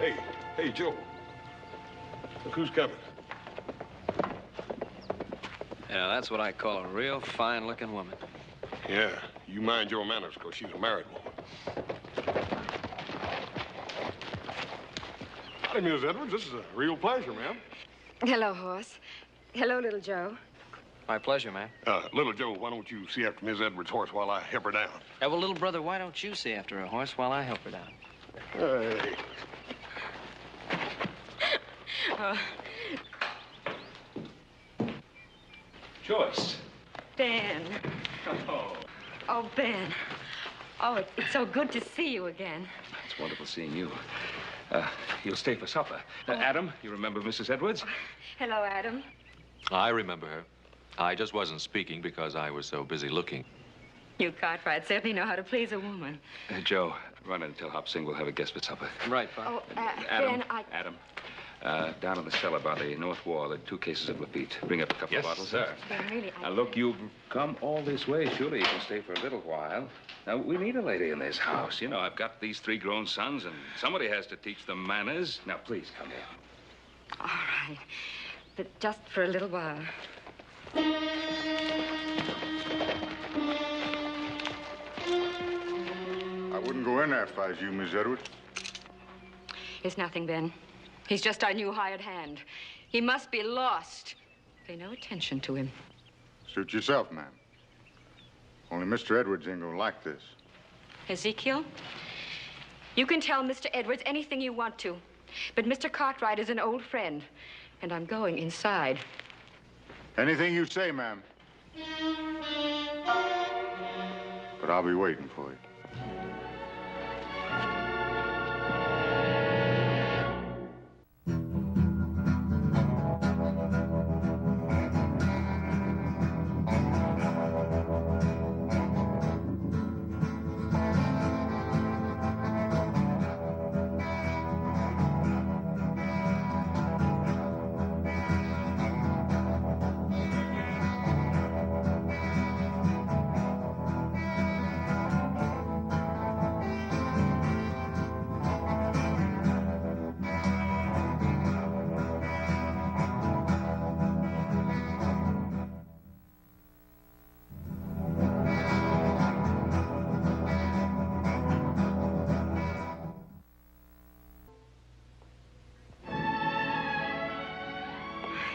Hey, Joe. Look who's coming. Yeah, that's what I call a real fine-looking woman. Yeah, you mind your manners, because she's a married woman. Howdy, Miss Edwards. This is a real pleasure, ma'am. Hello, Horse. Hello, little Joe. My pleasure, ma'am. Little Joe, why don't you see after Miss Edwards' horse while I help her down? Well, little brother, why don't you see after a horse while I help her down? Hey. Joyce. Ben. Oh. Oh, Ben. Oh, it's so good to see you again. It's wonderful seeing you. You'll stay for supper. Adam, you remember Mrs. Edwards? Hello, Adam. I remember her. I just wasn't speaking because I was so busy looking. You Cartwright certainly know how to please a woman. Joe, run in and tell Hop Sing we'll have a guest for supper. Right, Pop. Oh, Adam, Ben, Adam, down in the cellar by the north wall, there are 2 cases of Lafitte. Bring up a couple of bottles. Sir. Ben, really, Now, look, you've come all this way. Surely you can stay for a little while. Now, we need a lady in this house. You know, I've got these 3 grown sons, and somebody has to teach them manners. Now, please, come in. All right. But just for a little while. I wouldn't go in there if I was you, Miss Edwards. It's nothing, Ben. He's just our new hired hand. He must be lost. Pay no attention to him. Suit yourself, ma'am. Only Mr. Edwards ain't gonna like this. Ezekiel, you can tell Mr. Edwards anything you want to. But Mr. Cartwright is an old friend, and I'm going inside. Anything you say, ma'am. But I'll be waiting for you.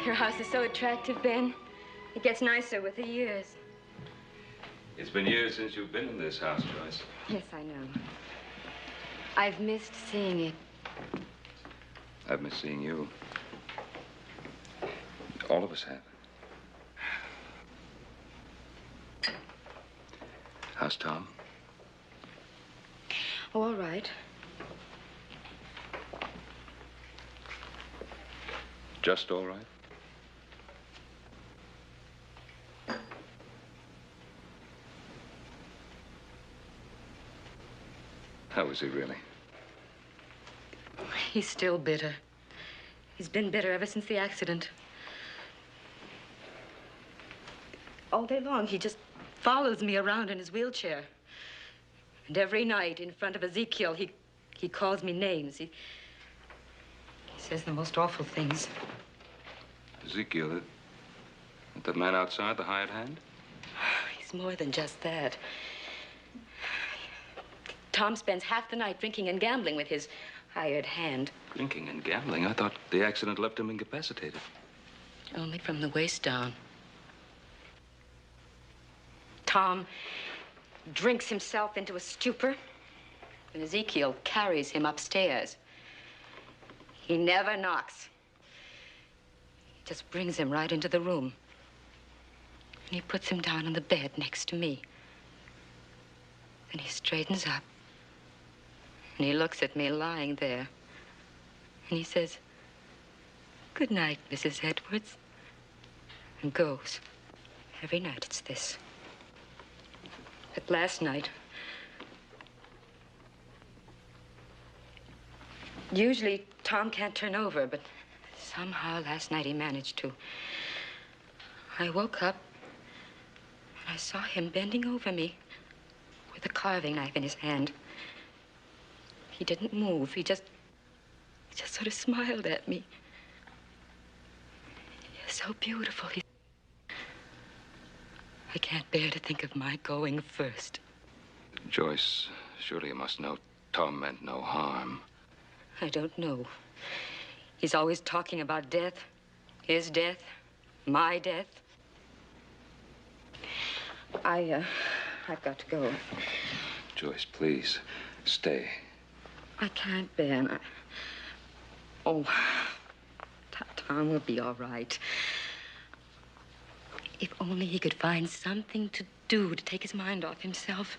Your house is so attractive, Ben. It gets nicer with the years. It's been years since you've been in this house, Joyce. Yes, I know. I've missed seeing it. I've missed seeing you. All of us have. How's Tom? Oh, all right. Just all right? How is he really? He's still bitter. He's been bitter ever since the accident. All day long, he just follows me around in his wheelchair. And every night in front of Ezekiel, he calls me names. He says the most awful things. Ezekiel, that man outside, the hired hand? He's more than just that. Tom spends half the night drinking and gambling with his hired hand. Drinking and gambling? I thought the accident left him incapacitated. Only from the waist down. Tom drinks himself into a stupor, and Ezekiel carries him upstairs. He never knocks. He just brings him right into the room. And he puts him down on the bed next to me. Then he straightens up. And he looks at me lying there. And he says, "Good night, Mrs. Edwards." And goes. Every night it's this. But last night, usually Tom can't turn over, but somehow last night he managed to. I woke up and I saw him bending over me with a carving knife in his hand. He didn't move. He just just sort of smiled at me. You're so beautiful. I can't bear to think of my going first. Joyce, surely you must know Tom meant no harm. I don't know. He's always talking about death. His death. My death. I've got to go. Joyce, please, stay. I can't, Ben. Oh, Tom will be all right. If only he could find something to do to take his mind off himself.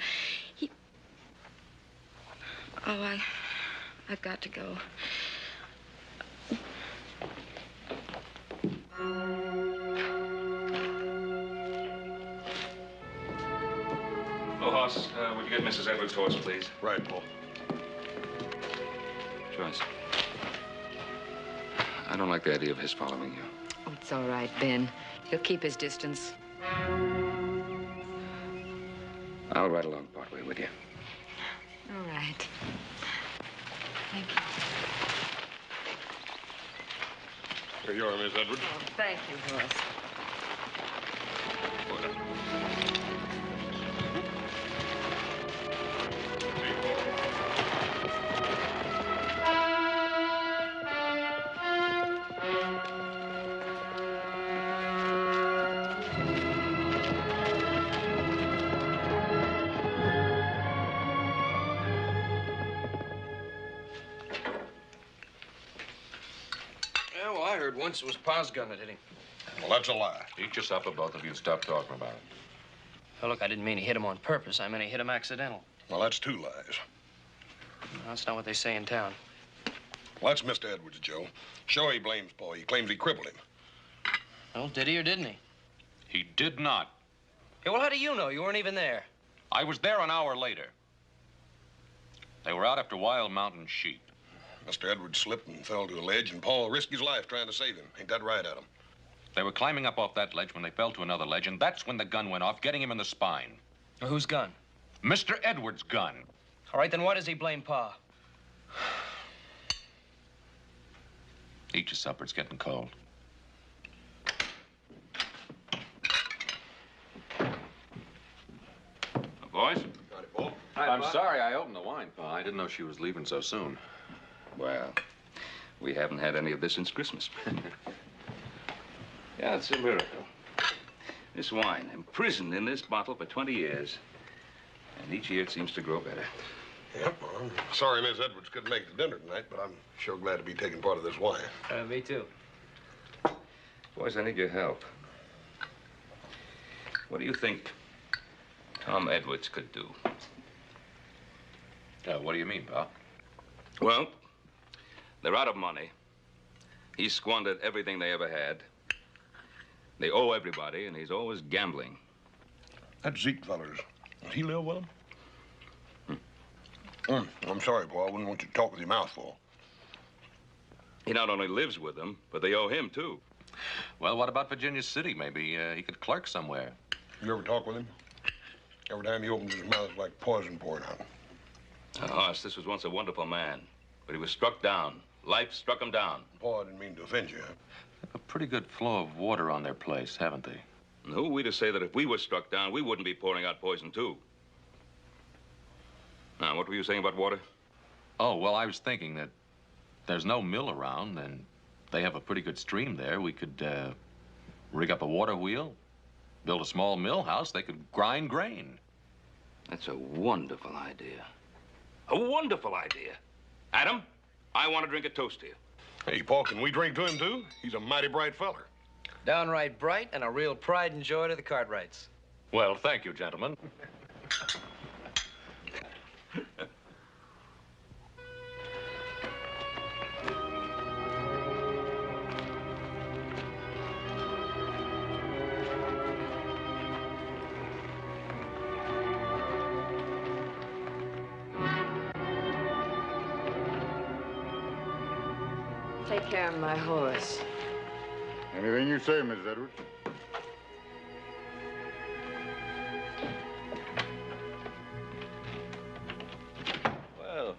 I've got to go. Oh, Hoss, would you get Mrs. Edwards' horse, please? Right, Paul. Joyce, I don't like the idea of his following you. Oh, it's all right, Ben. He'll keep his distance. I'll ride along partway with you. All right. Thank you. Here you are, Miss Edwards. Oh, thank you, Horace. Yeah, well, I heard once it was Pa's gun that hit him. Well, that's a lie. Eat your supper, both of you, and stop talking about it. Well, look, I didn't mean he hit him on purpose. I meant he hit him accidental. Well, that's two lies. No, that's not what they say in town. Well, that's Mr. Edwards, Joe. Sure, he blames Paul. He claims he crippled him. Well, did he or didn't he? He did not. Hey, well, how do you know? You weren't even there. I was there an hour later. They were out after wild mountain sheep. Mr. Edwards slipped and fell to a ledge, and Paul risked his life trying to save him. Ain't that right, Adam? They were climbing up off that ledge when they fell to another ledge, and that's when the gun went off, getting him in the spine. Well, whose gun? Mr. Edwards' gun. All right, then why does he blame Pa? Eat your supper, it's getting cold. Boys? Howdy, Paul. I'm sorry I opened the wine, Pa. I didn't know she was leaving so soon. Well, we haven't had any of this since Christmas. Yeah, it's a miracle. This wine, imprisoned in this bottle for 20 years. And each year it seems to grow better. Yep, well, I'm sorry Miss Edwards couldn't make it to dinner tonight, but I'm sure glad to be taking part of this wine. Me too. Boys, I need your help. What do you think Tom Edwards could do? What do you mean, Pa? Well, they're out of money. He squandered everything they ever had. They owe everybody, and he's always gambling. That Zeke feller's, does he live with him? I'm sorry, Paul. I wouldn't want you to talk with your mouth full. He not only lives with them, but they owe him, too. Well, what about Virginia City? Maybe he could clerk somewhere. You ever talk with him? Every time he opens his mouth, it's like poison pouring out. Hoss, this was once a wonderful man, but he was struck down. Life struck him down. Paul, I didn't mean to offend you. They have a pretty good flow of water on their place, haven't they? And who are we to say that if we were struck down, we wouldn't be pouring out poison, too? Now, what were you saying about water? Oh, well, I was thinking that there's no mill around, and they have a pretty good stream there. We could rig up a water wheel, build a small mill house. They could grind grain. That's a wonderful idea. A wonderful idea. Adam, I want to drink a toast to you. Hey, Paul, can we drink to him, too? He's a mighty bright feller. Downright bright and a real pride and joy to the Cartwrights. Well, thank you, gentlemen. Take care of my horse. Anything you say, Miss Edwards. Well,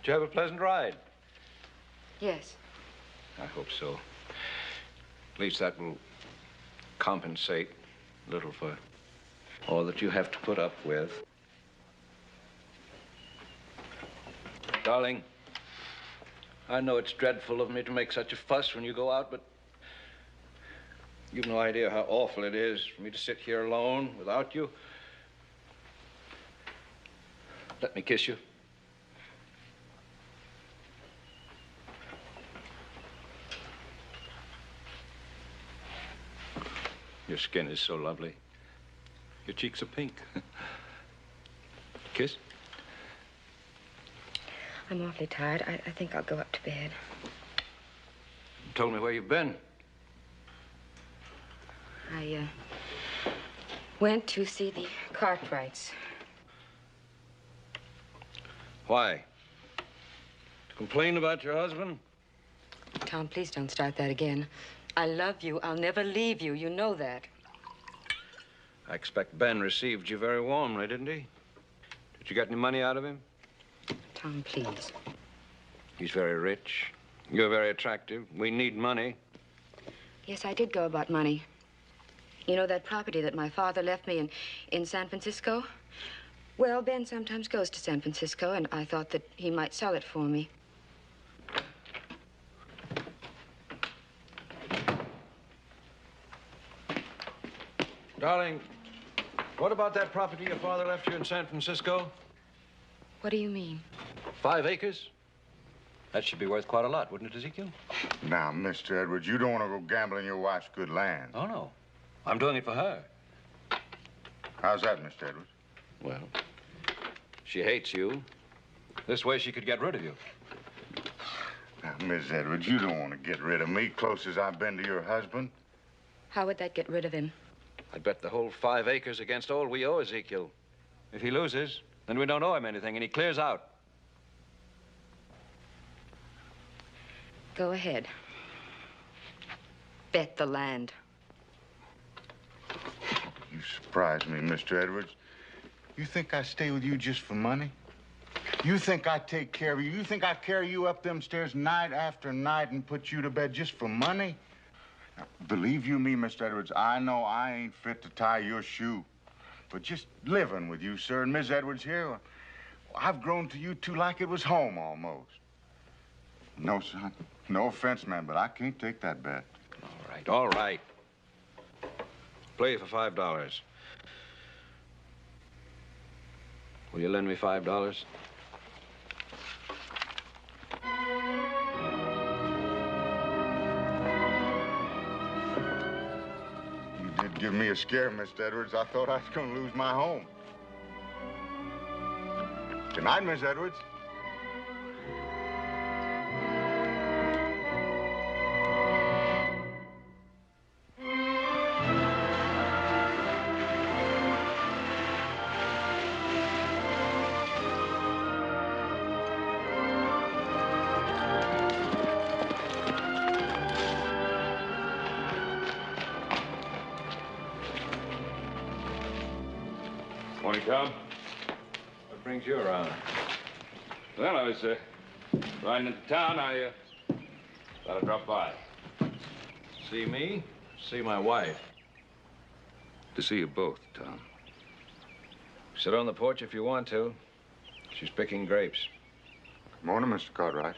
did you have a pleasant ride? Yes. I hope so. At least that will compensate a little for all that you have to put up with. Darling, I know it's dreadful of me to make such a fuss when you go out, but you've no idea how awful it is for me to sit here alone without you. Let me kiss you. Your skin is so lovely. Your cheeks are pink. Kiss? I'm awfully tired. I think I'll go up to bed. You told me where you've been. I went to see the Cartwrights. Why? To complain about your husband? Tom, please don't start that again. I love you. I'll never leave you. You know that. I expect Ben received you very warmly, didn't he? Did you get any money out of him? Tom, please. He's very rich. You're very attractive. We need money. Yes, I did go about money. You know that property that my father left me in San Francisco? Well, Ben sometimes goes to San Francisco, and I thought that he might sell it for me. Darling, what about that property your father left you in San Francisco? What do you mean? 5 acres? That should be worth quite a lot, wouldn't it, Ezekiel? Now, Mr. Edwards, you don't want to go gambling your wife's good land. Oh, no. I'm doing it for her. How's that, Mr. Edwards? Well, she hates you. This way she could get rid of you. Now, Miss Edwards, you don't want to get rid of me, close as I've been to your husband. How would that get rid of him? I'd bet the whole 5 acres against all we owe Ezekiel. If he loses, then we don't owe him anything, and he clears out. Go ahead. Bet the land. You surprise me, Mr. Edwards. You think I stay with you just for money? You think I take care of you? You think I carry you up them stairs night after night and put you to bed just for money? Now, believe you me, Mr. Edwards, I know I ain't fit to tie your shoe. But just living with you, sir, and Miss Edwards here, I've grown to you two like it was home almost. No, son. No offense, man, but I can't take that bet. All right, all right. Play for $5. Will you lend me $5? You did give me a scare, Mr. Edwards. I thought I was going to lose my home. Good night, Miss Edwards. Morning, Tom. What brings you around? Well, I was riding into town. I thought I'd drop by. See me? See my wife. To see you both, Tom. Sit on the porch if you want to. She's picking grapes. Good morning, Mr. Cartwright.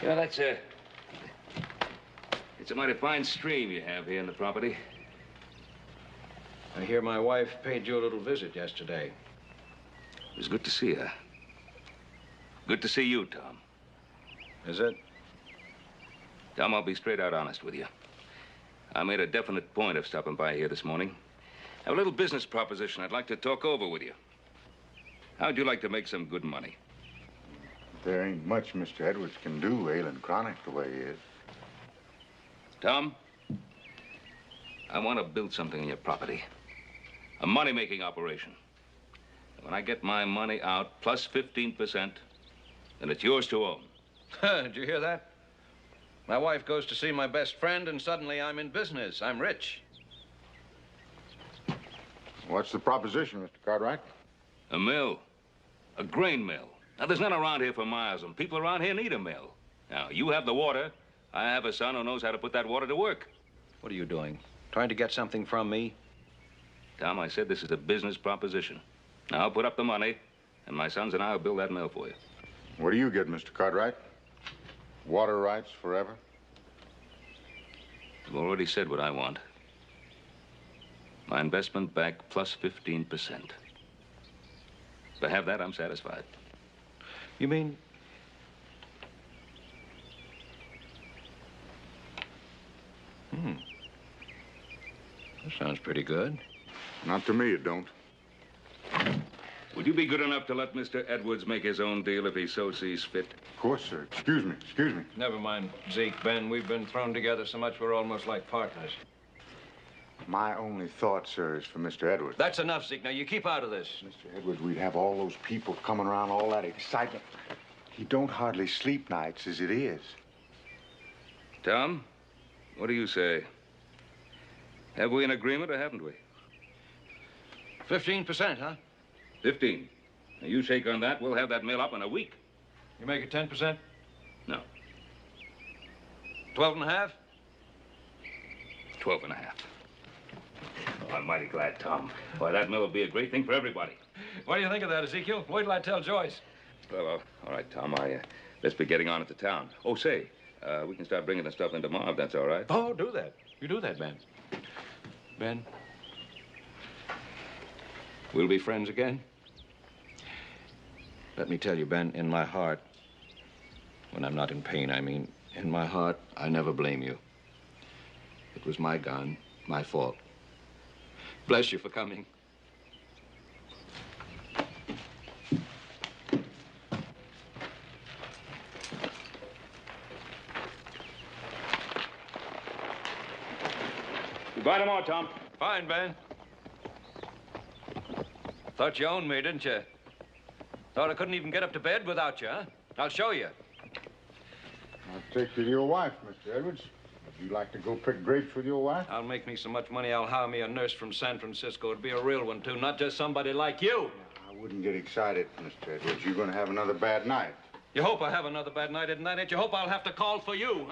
Yeah, it's a mighty fine stream you have here in the property. I hear my wife paid you a little visit yesterday. It was good to see her. Good to see you, Tom. Is it? Tom, I'll be straight out honest with you. I made a definite point of stopping by here this morning. I have a little business proposition I'd like to talk over with you. How'd you like to make some good money? There ain't much Mr. Edwards can do, ailing chronic the way he is. Tom, I want to build something on your property. A money-making operation. When I get my money out, plus 15%, then it's yours to own. Did you hear that? My wife goes to see my best friend, and suddenly I'm in business. I'm rich. What's the proposition, Mr. Cartwright? A mill. A grain mill. Now, there's none around here for miles, and people around here need a mill. Now, you have the water. I have a son who knows how to put that water to work. What are you doing? Trying to get something from me? Tom, I said this is a business proposition. Now, I'll put up the money, and my sons and I will build that mill for you. What do you get, Mr. Cartwright? Water rights forever? I've already said what I want. My investment back plus 15%. If I have that, I'm satisfied. You mean... That sounds pretty good. Not to me, it don't. Would you be good enough to let Mr. Edwards make his own deal if he so sees fit? Of course, sir. Excuse me, excuse me. Never mind, Zeke, Ben. We've been thrown together so much we're almost like partners. My only thought, sir, is for Mr. Edwards. That's enough, Zeke. Now, you keep out of this. Mr. Edwards, we'd have all those people coming around, all that excitement. He don't hardly sleep nights as it is. Tom, what do you say? Have we an agreement or haven't we? 15%, huh? 15. Now, you shake on that, we'll have that mill up in a week. You make it 10%? No, 12 and a half? 12 and a half. Oh, I'm mighty glad, Tom. Why, that mill will be a great thing for everybody. What do you think of that, Ezekiel? Wait till I tell Joyce. Well, all right, Tom, let's be getting on at the town. Oh, say, we can start bringing the stuff in tomorrow, if that's all right. Oh, do that. You do that, Ben. Ben? We'll be friends again? Let me tell you, Ben, in my heart, when I'm not in pain, I mean, in my heart, I never blame you. It was my gun, my fault. Bless you for coming. Goodbye tomorrow, Tom. Fine, Ben. Thought you owned me, didn't you? Thought I couldn't even get up to bed without you, huh? I'll show you. I'll take you to your wife, Mr. Edwards. Would you like to go pick grapes with your wife? I'll make me so much money, I'll hire me a nurse from San Francisco. It'd be a real one, too, not just somebody like you. I wouldn't get excited, Mr. Edwards. You're going to have another bad night. You hope I have another bad night, isn't that it? You hope I'll have to call for you.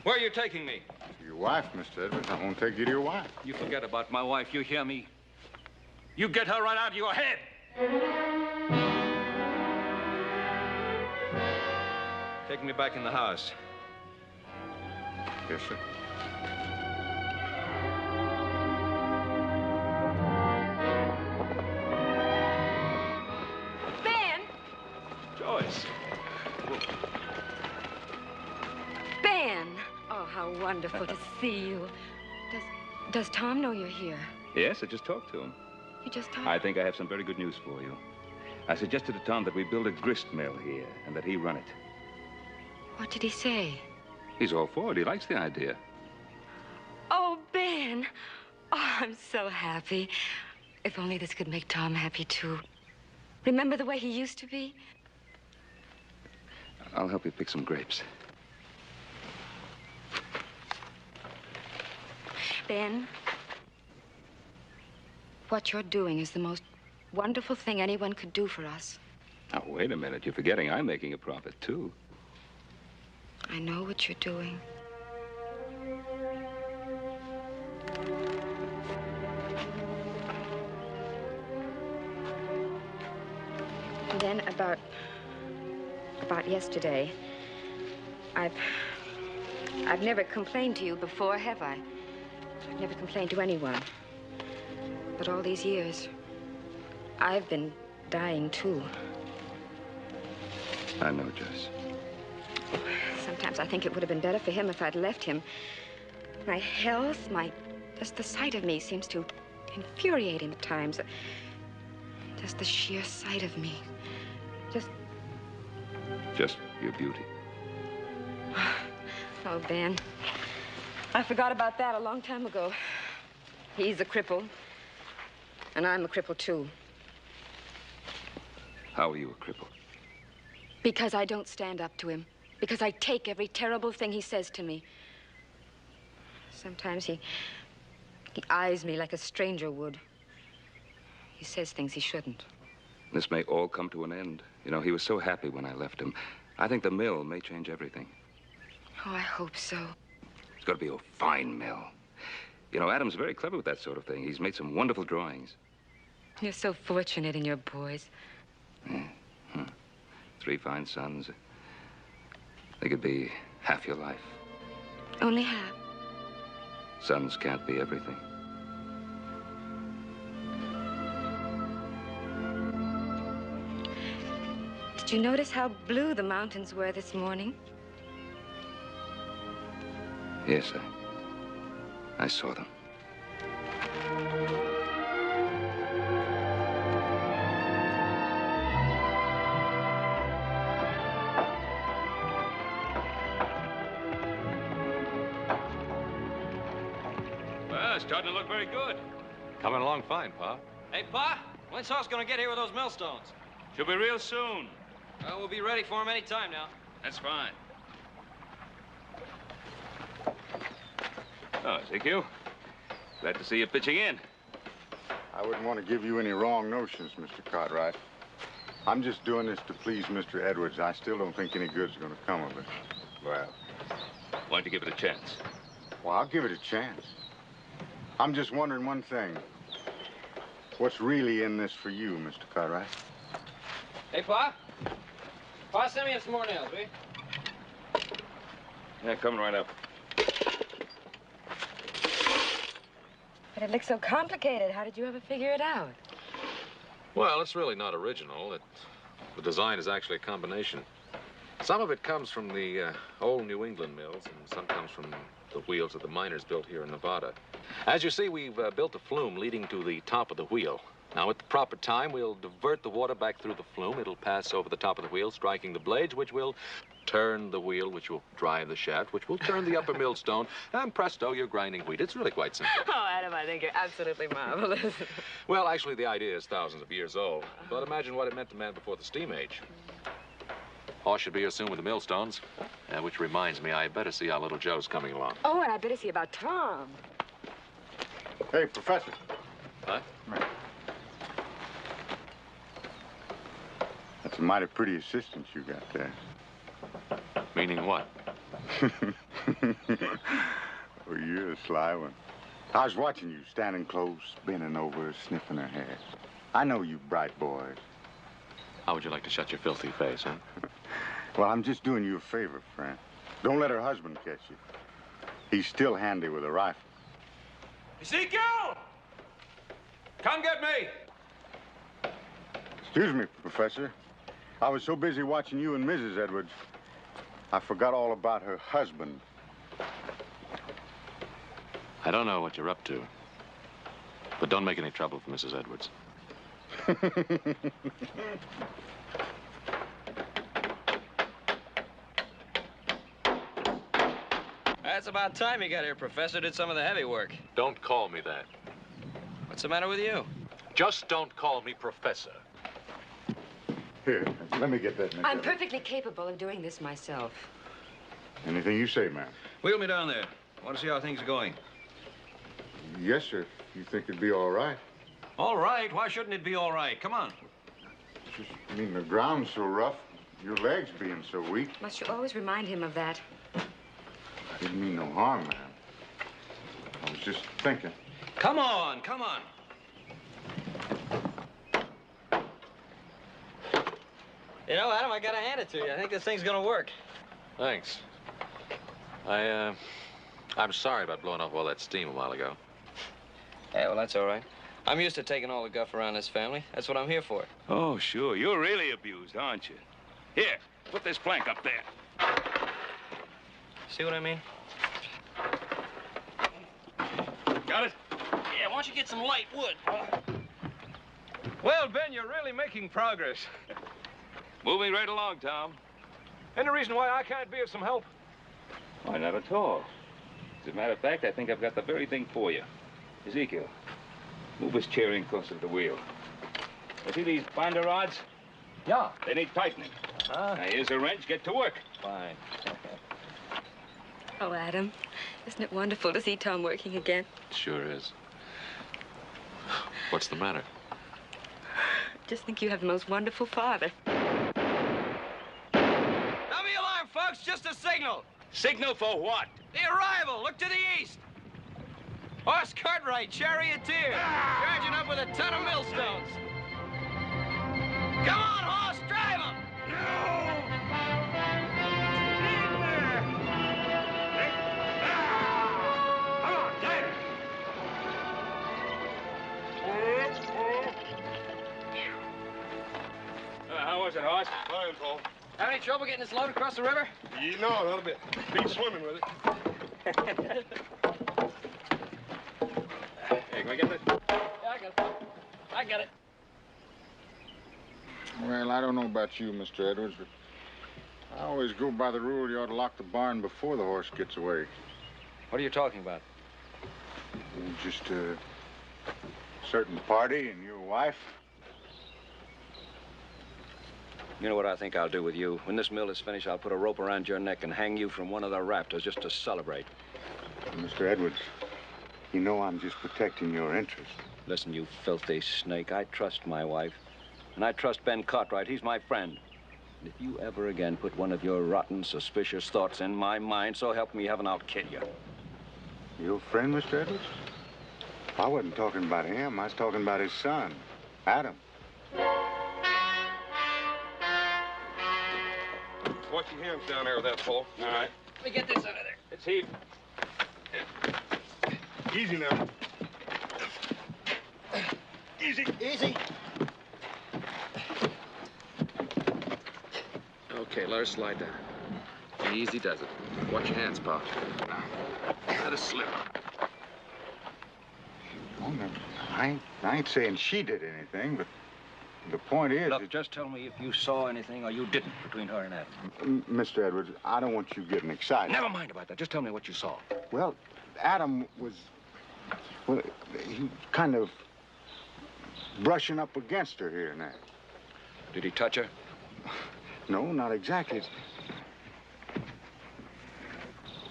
Where are you taking me? To your wife, Mr. Edwards. I won't take you to your wife. You forget about my wife, you hear me? You get her right out of your head. Take me back in the house. Yes, sir. Ben! Joyce. Ben! Oh, how wonderful to see you. Does Tom know you're here? Yes, I just talked to him. You just talked? I think I have some very good news for you. I suggested to Tom that we build a grist mill here and that he run it. What did he say? He's all for it. He likes the idea. Oh, Ben. Oh, I'm so happy. If only this could make Tom happy, too. Remember the way he used to be? I'll help you pick some grapes. Ben, what you're doing is the most wonderful thing anyone could do for us. Now, wait a minute. You're forgetting I'm making a profit, too. I know what you're doing. And then about yesterday, I've never complained to you before, have I? I've never complained to anyone. But all these years, I've been dying, too. I know, Joyce. Sometimes I think it would have been better for him if I'd left him. My health, just the sight of me seems to infuriate him at times. Just the sheer sight of me. Just your beauty. Oh, Ben. I forgot about that a long time ago. He's a cripple. And I'm a cripple, too. How are you a cripple? Because I don't stand up to him. Because I take every terrible thing he says to me. Sometimes he eyes me like a stranger would. He says things he shouldn't. This may all come to an end. You know, he was so happy when I left him. I think the mill may change everything. Oh, I hope so. It's got to be a fine mill. You know, Adam's very clever with that sort of thing. He's made some wonderful drawings. You're so fortunate in your boys. Yeah. 3 fine sons. They could be half your life. Only half. Sons can't be everything. Did you notice how blue the mountains were this morning? Yes, I saw them. Well, it's starting to look very good. Coming along fine, Pa. Hey, Pa, when's Hoss gonna get here with those millstones? Should be real soon. Well, we'll be ready for him any time now. That's fine. Oh, Ezekiel. Glad to see you pitching in. I wouldn't want to give you any wrong notions, Mr. Cartwright. I'm just doing this to please Mr. Edwards. I still don't think any good's going to come of it. Well, why don't you give it a chance? Well, I'll give it a chance. I'm just wondering one thing. What's really in this for you, Mr. Cartwright? Hey, Pa. Pa, send me some more nails, will you? Yeah, coming right up. But it looks so complicated. How did you ever figure it out? Well, it's really not original. The design is actually a combination. Some of it comes from the old New England mills, and some comes from the wheels that the miners built here in Nevada. As you see, we've built a flume leading to the top of the wheel. Now, at the proper time, we'll divert the water back through the flume. It'll pass over the top of the wheel, striking the blades, which will turn the wheel, which will drive the shaft, which will turn the upper millstone, and presto, you're grinding wheat. It's really quite simple. Oh, Adam, I think you're absolutely marvelous. Well, actually, the idea is thousands of years old. But imagine what it meant to man before the steam age. Hoss should be here soon with the millstones. Which reminds me, I better see how little Joe's coming along. Oh, and I better see about Tom. Hey, Professor. Huh? Come here. That's a mighty pretty assistant you got there. Meaning what? Oh, you're a sly one. I was watching you, standing close, bending over, sniffing her hair. I know you bright boys. How would you like to shut your filthy face, huh? Well, I'm just doing you a favor, friend. Don't let her husband catch you. He's still handy with a rifle. Ezekiel! Come get me! Excuse me, Professor. I was so busy watching you and Mrs. Edwards, I forgot all about her husband. I don't know what you're up to, but don't make any trouble for Mrs. Edwards. That's about time you got here, Professor. Did some of the heavy work. Don't call me that. What's the matter with you? Just don't call me Professor. Here, let me get that. Nick I'm Edwards. perfectly capable of doing this myself. Anything you say, ma'am. Wheel me down there. I want to see how things are going. Yes, sir. You think it'd be all right? All right. Why shouldn't it be all right? Come on. Just, I mean, the ground's so rough, your legs being so weak. Must you always remind him of that? I didn't mean no harm, ma'am. I was just thinking. Come on, come on. You know, Adam, I gotta hand it to you. I think this thing's gonna work. Thanks. I'm sorry about blowing off all that steam a while ago. Yeah, well, that's all right. I'm used to taking all the guff around this family. That's what I'm here for. Oh, sure. You're really abused, aren't you? Here, put this plank up there. See what I mean? Got it? Yeah, why don't you get some light wood? Well, Ben, you're really making progress. Moving right along, Tom. Any reason why I can't be of some help? Why, not at all. As a matter of fact, I think I've got the very thing for you. Ezekiel, move his chair in closer to the wheel. You see these binder rods? Yeah. They need tightening. Now, here's a wrench. Get to work. Fine. Oh, Adam, isn't it wonderful to see Tom working again? It sure is. What's the matter? just think you have the most wonderful father. Dummy alarm, folks. Just a signal. Signal for what? The arrival. Look to the east. Horse Cartwright, charioteer. Charging up with a ton of millstones. Come on, horse, drive him. How was it, horse? Fine, Paul. Have any trouble getting this load across the river? No, not a bit. Be swimming with it. Hey, can I get this? Yeah, I got it. I got it. Well, I don't know about you, Mr. Edwards, but I always go by the rule you ought to lock the barn before the horse gets away. What are you talking about? Just a certain party and your wife. You know what I think I'll do with you? When this mill is finished, I'll put a rope around your neck and hang you from one of the rafters just to celebrate. Mr. Edwards, you know I'm just protecting your interests. Listen, you filthy snake. I trust my wife. And I trust Ben Cartwright. He's my friend. And if you ever again put one of your rotten, suspicious thoughts in my mind, so help me heaven, I'll kill you. Your friend, Mr. Edwards? I wasn't talking about him. I was talking about his son, Adam. Watch your hands down there with that, Paul. All right. Let me get this out of there. It's heaved. Easy now. Easy. Easy. Okay, let her slide down. Easy does it. Watch your hands, Pa. Let us slip. Oh, no, I ain't saying she did anything, but the point is... Look, just tell me if you saw anything or you didn't between her and Adam. Mr. Edwards, I don't want you getting excited. Never mind about that. Just tell me what you saw. Well, Adam was... Well, he kind of brushing up against her here and there. Did he touch her? No, not exactly.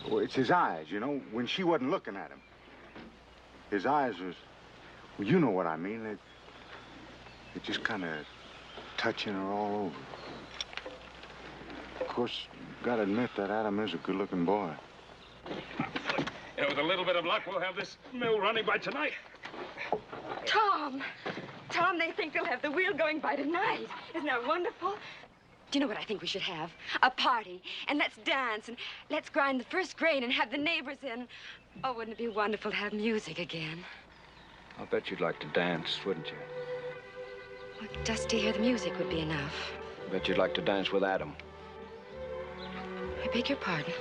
Well, it's his eyes, you know, when she wasn't looking at him. His eyes was... Well, you know what I mean. They're just kind of touching her all over. Of course, gotta admit that Adam is a good-looking boy. You know, with a little bit of luck, we'll have this mill running by tonight. Tom! Tom, they think they'll have the wheel going by tonight. Isn't that wonderful? Do you know what I think we should have? A party. And let's dance and let's grind the first grain and have the neighbors in. Oh, wouldn't it be wonderful to have music again? I'll bet you'd like to dance, wouldn't you? Well, just to hear the music would be enough. I bet you'd like to dance with Adam. I beg your pardon.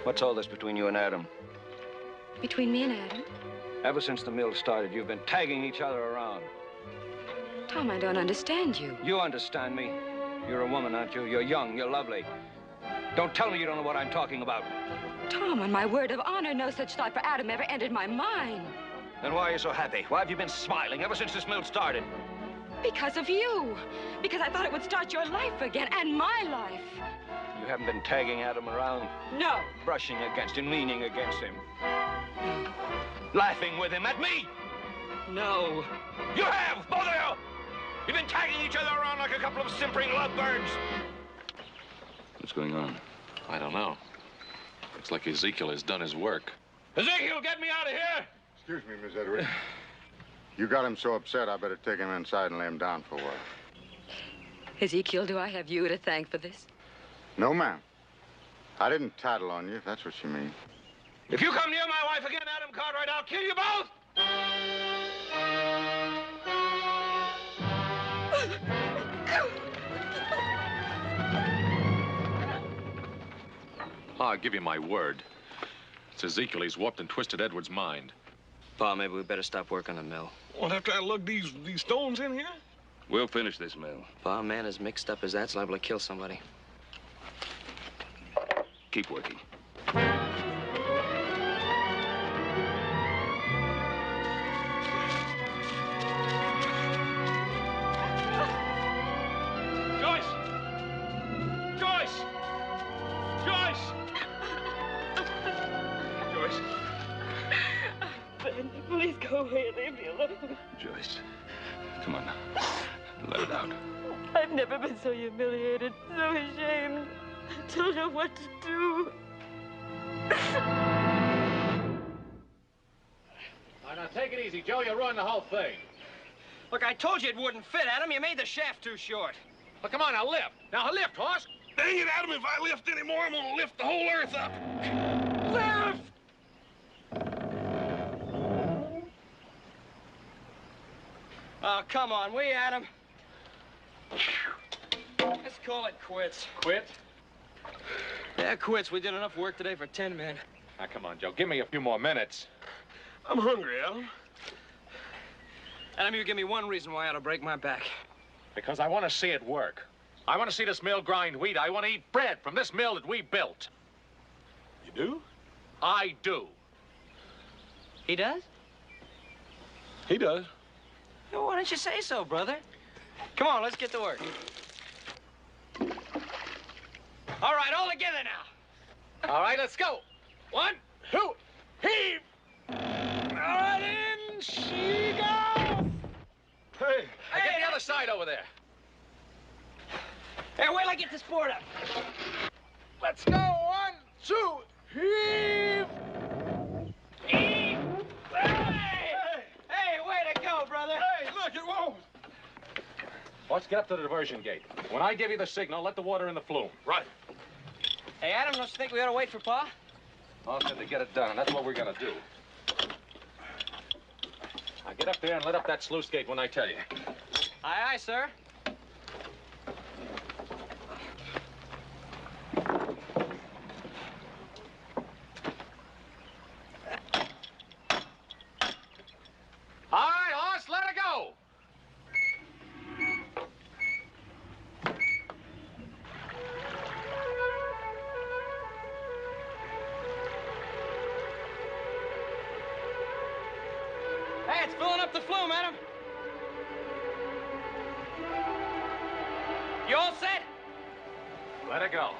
What's all this between you and Adam? Between me and Adam? Ever since the mill started, you've been tagging each other around. Tom, I don't understand you. You understand me. You're a woman, aren't you? You're young, you're lovely. Don't tell me you don't know what I'm talking about. Tom, on my word of honor, no such thought for Adam ever entered my mind. Then why are you so happy? Why have you been smiling ever since this mill started? Because of you. Because I thought it would start your life again, and my life. You haven't been tagging Adam around? No. Brushing against him, leaning against him. No. Laughing with him at me? No. You have, both of you! You've been tagging each other around like a couple of simpering lovebirds. What's going on? I don't know. Looks like Ezekiel has done his work. Ezekiel, get me out of here! Excuse me, Miss Edwards. You got him so upset, I better take him inside and lay him down for a while. Ezekiel, do I have you to thank for this? No, ma'am. I didn't tattle on you, if that's what you mean. If you come near my wife again, Adam Cartwright, I'll kill you both! I'll give you my word. It's Ezekiel. He's warped and twisted Edward's mind. Pa, maybe we better stop working the mill. Well, after I lug these stones in here? We'll finish this mill. Pa, a man as mixed up as that's liable to kill somebody. Keep working. Joyce! Joyce! Joyce! Joyce. Ben, please go away and leave me alone. Joyce, come on now. Let it out. I've never been so humiliated, so ashamed. I don't know what to do. All right, now take it easy, Joe. You'll ruin the whole thing. Look, I told you it wouldn't fit, Adam. You made the shaft too short. Well, come on, now lift. Now lift, horse. Dang it, Adam, if I lift any more, I'm gonna lift the whole earth up. Lift! Oh, come on, will you, Adam? Let's call it quits. Quit? Yeah, quits. We did enough work today for 10 men. Now, come on, Joe. Give me a few more minutes. I'm hungry, Adam. Adam, you give me one reason why I ought to break my back. Because I want to see it work. I want to see this mill grind wheat. I want to eat bread from this mill that we built. You do? I do. He does? He does. Well, why don't you say so, brother? Come on, let's get to work. All right, all together now. All right, let's go. 1, 2, heave! All right, in she goes! Hey. Now get the other side over there. Hey, wait till I get this board up. Let's go. 1, 2, heave! Heave! Hey! Hey, way to go, brother. Hey, look, it won't. Let's get up to the diversion gate. When I give you the signal, let the water in the flume. Right. Hey, Adam, don't you think we ought to wait for Pa? I said to get it done, and that's what we're gonna do. Now get up there and let up that sluice gate when I tell you. Aye, aye, sir. All right, horse, let her go. Hey, it's filling up the flume, Adam. You all set? Let her go.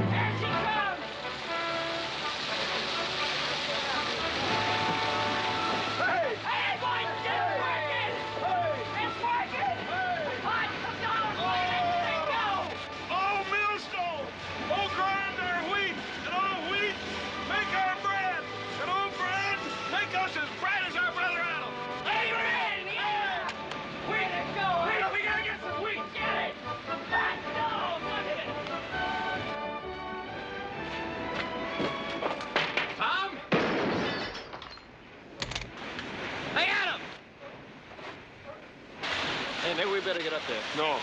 Here she comes! Hey! Hey, boys, it's working! It's working! Hot, let it go! All millstones, all grind our wheat, and all wheat make our bread, and all bread make us as bright as our brother Adam. Amen! Yeah! Way to go! We gotta get some wheat. Get it! Let's go! Look at it! Tom? Hey, Adam! Hey, maybe we better get up there. No.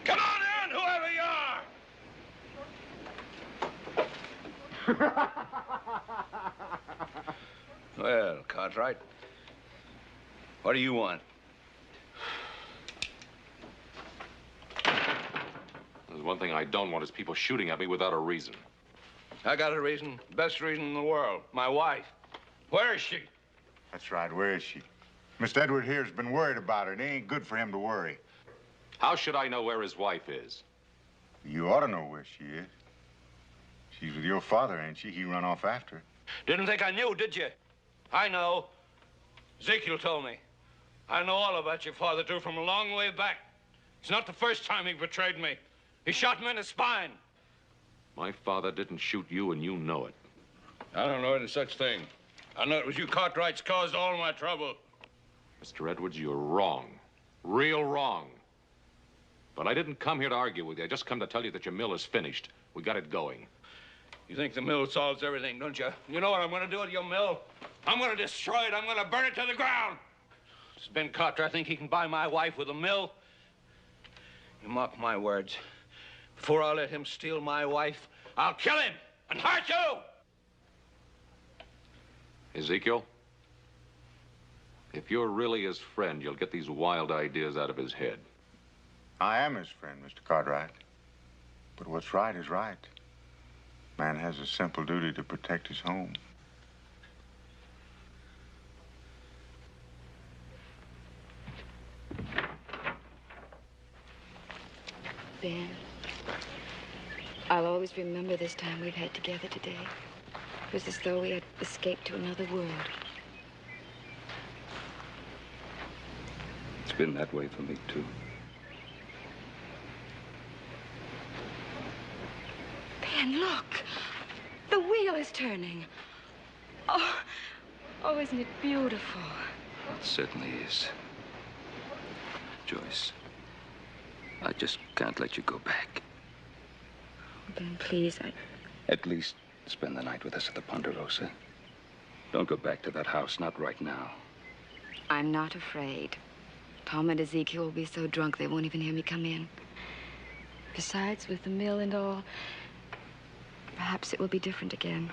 Come on in, whoever you are. Well, Cartwright, what do you want? There's one thing I don't want is people shooting at me without a reason. I got a reason, best reason in the world. My wife. Where is she? That's right. Where is she? Mr. Edward here's been worried about her. It ain't good for him to worry. How should I know where his wife is? You ought to know where she is. She's with your father, ain't she? He run off after her. Didn't think I knew, did you? I know. Ezekiel told me. I know all about your father, too, from a long way back. It's not the first time he betrayed me. He shot me in the spine. My father didn't shoot you, and you know it. I don't know any such thing. I know it was you Cartwrights caused all my trouble. Mr. Edwards, you're wrong. Real wrong. But I didn't come here to argue with you. I just come to tell you that your mill is finished. We got it going. You think the mill solves everything, don't you? You know what I'm going to do with your mill? I'm going to destroy it. I'm going to burn it to the ground. Does Ben Carter think he can buy my wife with a mill? You mark my words. Before I let him steal my wife, I'll kill him and hurt you! Ezekiel, if you're really his friend, you'll get these wild ideas out of his head. I am his friend, Mr. Cartwright. But what's right is right. Man has a simple duty to protect his home. Ben, I'll always remember this time we've had together today. It was as though we had escaped to another world. It's been that way for me, too. Ben, look. The wheel is turning. Oh, isn't it beautiful? It certainly is. Joyce, I just can't let you go back. Ben, please, At least spend the night with us at the Ponderosa. Don't go back to that house, not right now. I'm not afraid. Tom and Ezekiel will be so drunk they won't even hear me come in. Besides, with the mill and all, perhaps it will be different again.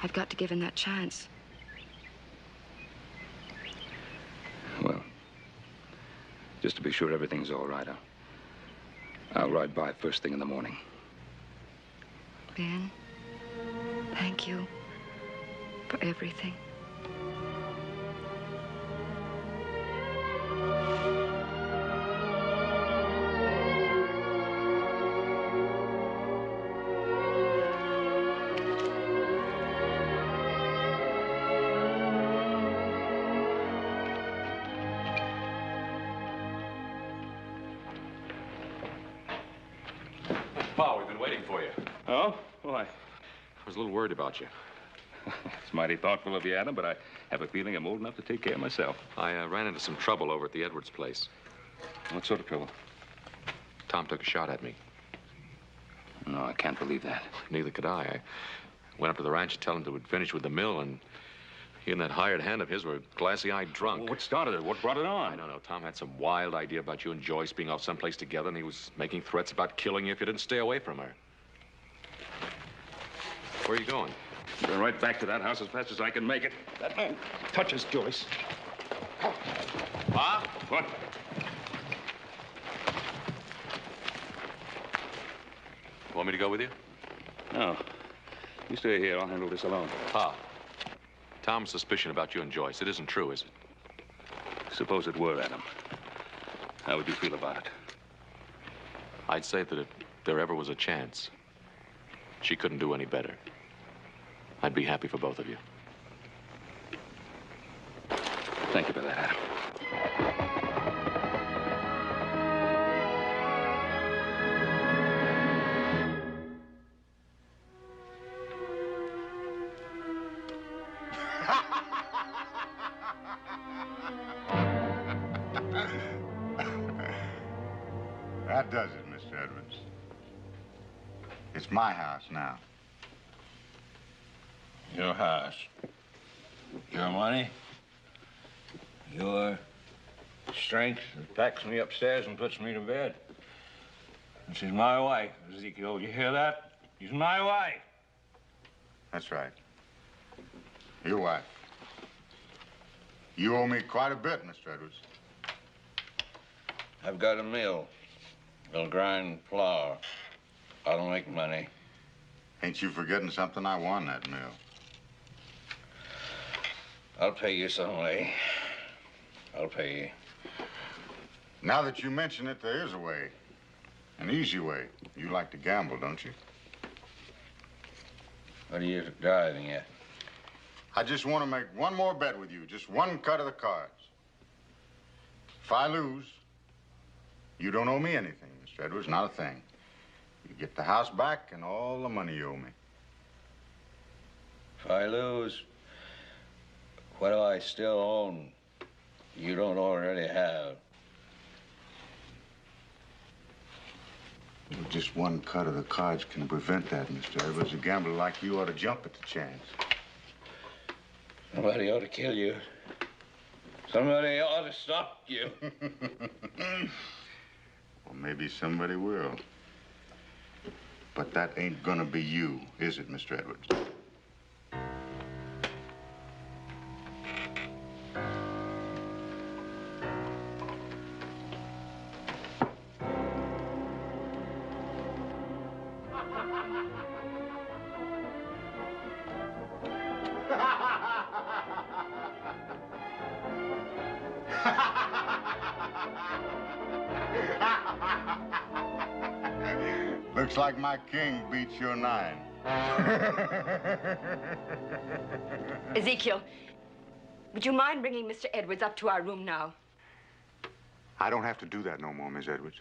I've got to give him that chance. Well, just to be sure everything's all right, I'll ride by first thing in the morning. Ben, thank you for everything. Pa, we've been waiting for you. Oh? Why? I was a little worried about you. It's mighty thoughtful of you, Adam, but I have a feeling I'm old enough to take care of myself. I ran into some trouble over at the Edwards place. What sort of trouble? Tom took a shot at me. No, I can't believe that. Neither could I. I went up to the ranch to tell him that we'd finished with the mill, and he and that hired hand of his were glassy-eyed drunk. Well, what started it? What brought it on? I don't know. Tom had some wild idea about you and Joyce being off someplace together, and he was making threats about killing you if you didn't stay away from her. Where are you going? Going right back to that house as fast as I can make it. That man touches Joyce. Pa? What? Want me to go with you? No. You stay here. I'll handle this alone. Pa, Tom's suspicion about you and Joyce, it isn't true, is it? Suppose it were, Adam. How would you feel about it? I'd say that if there ever was a chance, she couldn't do any better. I'd be happy for both of you. Thank you for that, Adam. That does it, Mr. Edwards. It's my house now. Your house. Your money. Your strength that packs me upstairs and puts me to bed. And she's my wife, Ezekiel. You hear that? She's my wife. That's right. Your wife. You owe me quite a bit, Mr. Edwards. I've got a mill. I'll grind flour. I'll make money. Ain't you forgetting something? I won that mill. I'll pay you some way. I'll pay you. Now that you mention it, there is a way. An easy way. You like to gamble, don't you? What are you driving at? I just want to make one more bet with you. Just one cut of the cards. If I lose, you don't owe me anything, Mr. Edwards. Not a thing. You get the house back and all the money you owe me. If I lose, what do I still own you don't already have? Well, just one cut of the cards can prevent that, Mr. Edwards. A gambler like you ought to jump at the chance. Somebody ought to kill you. Somebody ought to stop you. Well, maybe somebody will. But that ain't gonna be you, is it, Mr. Edwards? Looks like my king beats your 9. Ezekiel, would you mind bringing Mr. Edwards up to our room now? I don't have to do that no more, Miss Edwards.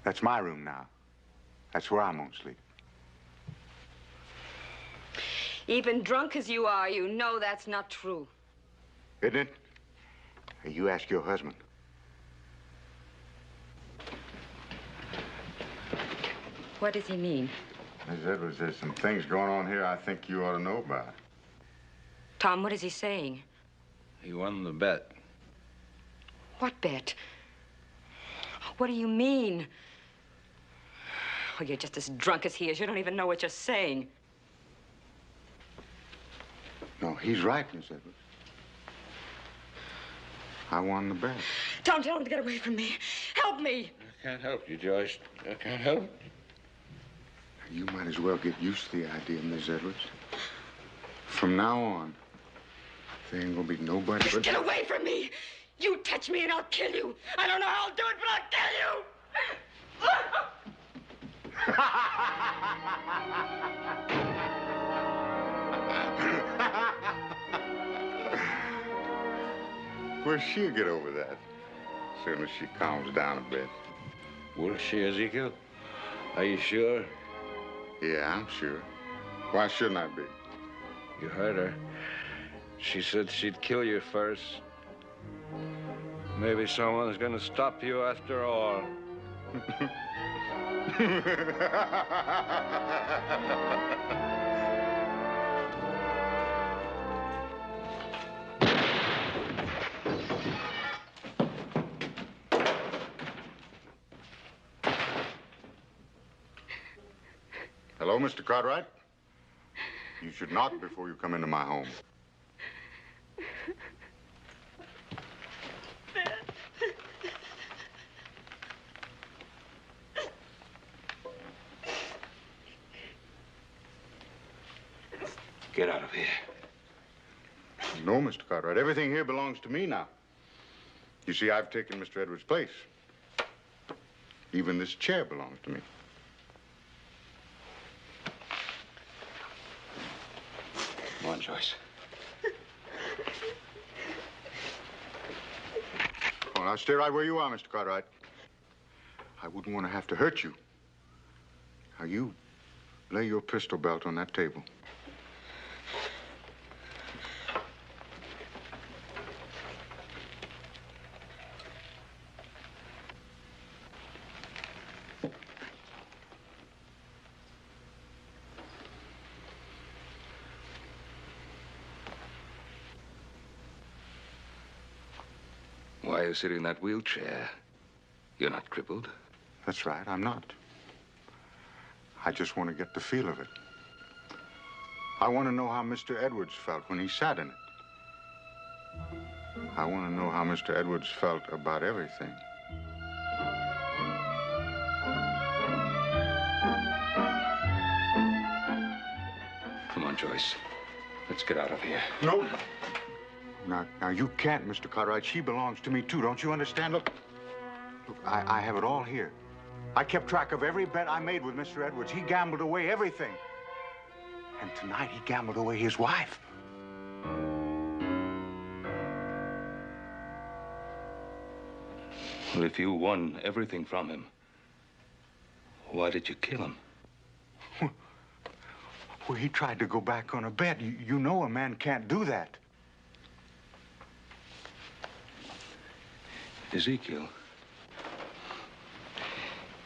That's my room now. That's where I'm gonna sleep. Even drunk as you are, you know that's not true. Isn't it? Hey, you ask your husband. What does he mean? Miss Edwards, there's some things going on here I think you ought to know about. Tom, what is he saying? He won the bet. What bet? What do you mean? Oh, you're just as drunk as he is. You don't even know what you're saying. No, he's right, Miss Edwards. I won the bet. Tom, tell him to get away from me. Help me. I can't help you, Joyce. I can't help. You might as well get used to the idea, Miss Edwards. From now on, there ain't gonna be nobody but... Get away from me! You touch me and I'll kill you. I don't know how I'll do it, but I'll kill you. Well, she'll get over that as soon as she calms down a bit. Will she, Ezekiel? Are you sure? Yeah, I'm sure. Why shouldn't I be? You heard her. She said she'd kill you first. Maybe someone's gonna stop you after all. Hello, Mr. Cartwright. You should knock before you come into my home. Get out of here. No, Mr. Cartwright. Everything here belongs to me now. You see, I've taken Mr. Edwards' place. Even this chair belongs to me. Come on, Joyce. Oh, now stay right where you are, Mr. Cartwright. I wouldn't want to have to hurt you. Now, you lay your pistol belt on that table. Why are you sitting in that wheelchair? You're not crippled. That's right, I'm not. I just want to get the feel of it. I want to know how Mr. Edwards felt when he sat in it. I want to know how Mr. Edwards felt about everything. Come on, Joyce. Let's get out of here. No. Now, you can't, Mr. Cartwright. She belongs to me, too. Don't you understand? Look, I have it all here. I kept track of every bet I made with Mr. Edwards. He gambled away everything. And tonight, he gambled away his wife. Well, if you won everything from him, why did you kill him? Well, he tried to go back on a bet. You know a man can't do that. Ezekiel,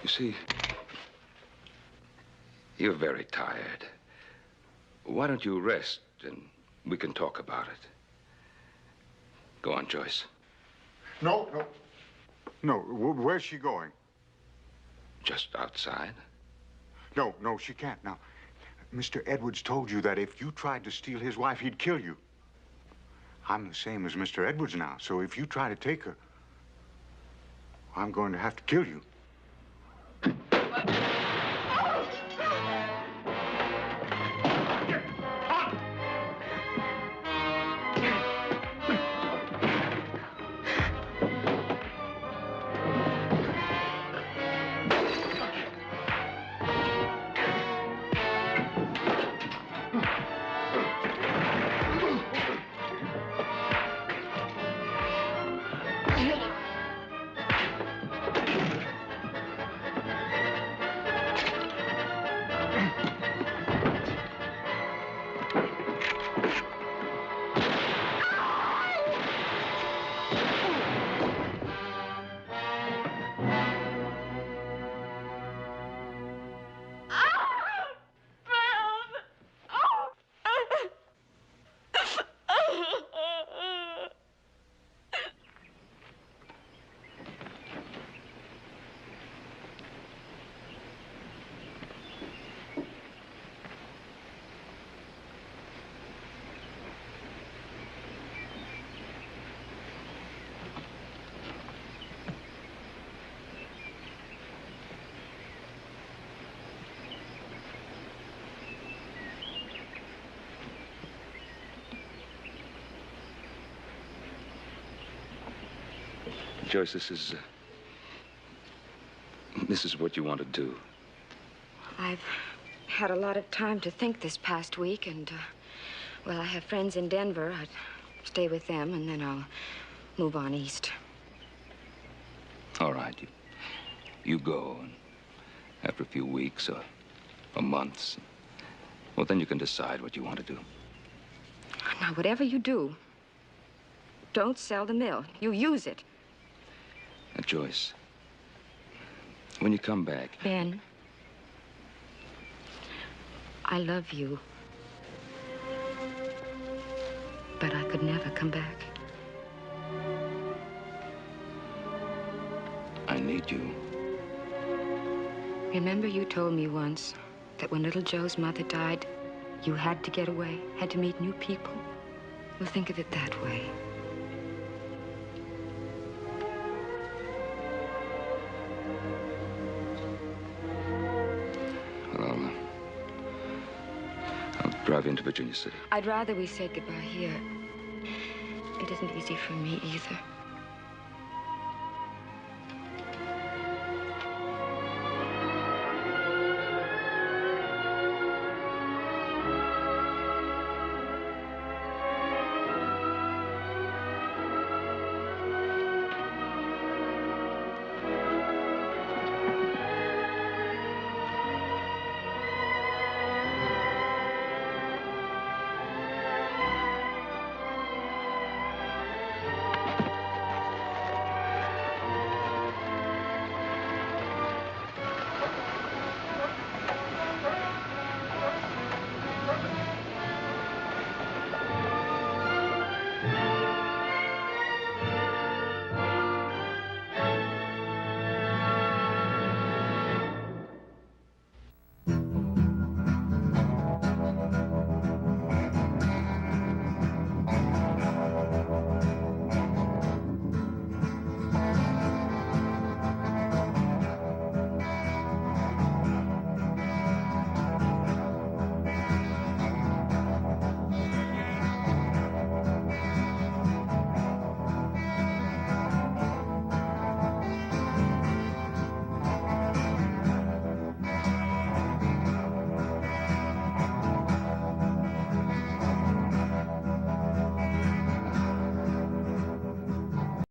you see, you're very tired. Why don't you rest and we can talk about it? Go on, Joyce. No. Where's she going? Just outside. No, she can't. Now, Mr. Edwards told you that if you tried to steal his wife, he'd kill you. I'm the same as Mr. Edwards now, so if you try to take her, I'm going to have to kill you. Joyce, this is what you want to do. I've had a lot of time to think this past week, and, well, I have friends in Denver. I'd stay with them, and then I'll move on east. All right, you go, and after a few weeks or months, well, then you can decide what you want to do. Now, whatever you do, don't sell the mill. You use it. Now, Joyce, when you come back... Ben, I love you. But I could never come back. I need you. Remember you told me once that when little Joe's mother died, you had to get away, had to meet new people? Well, think of it that way. Well, I'll drive you into Virginia City. I'd rather we said goodbye here. It isn't easy for me either.